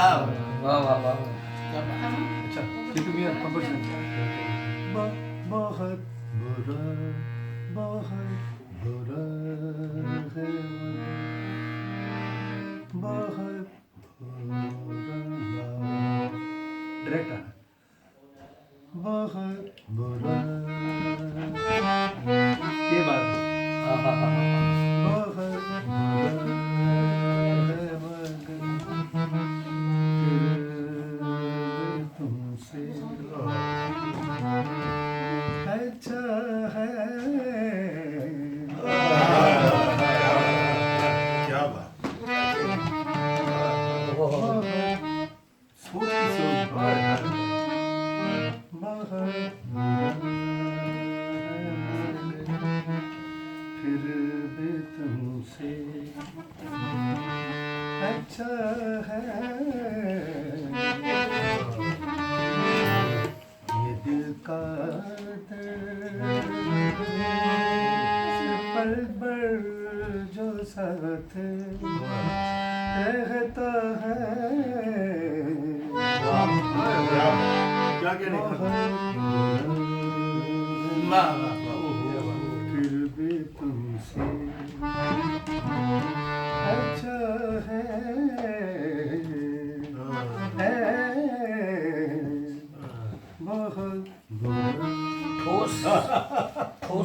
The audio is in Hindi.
वाह वाह वाह। अच्छा ये तो मेरा कंपोजिशन बहुत बुरा है बहुत बुरा डायरेक्ट बहुत बुरा ये बात हाँ हाँ हाँ हाँ। बहुत बुरा है मगर तुमसे अच्छा है क्या बात बहुत सोच की सोच बहुत फिर भी तुमसे अच्छा है ये दिल का दर्द पल भर जो साथ रहता है क्या कहने का बहुत वाह वाह।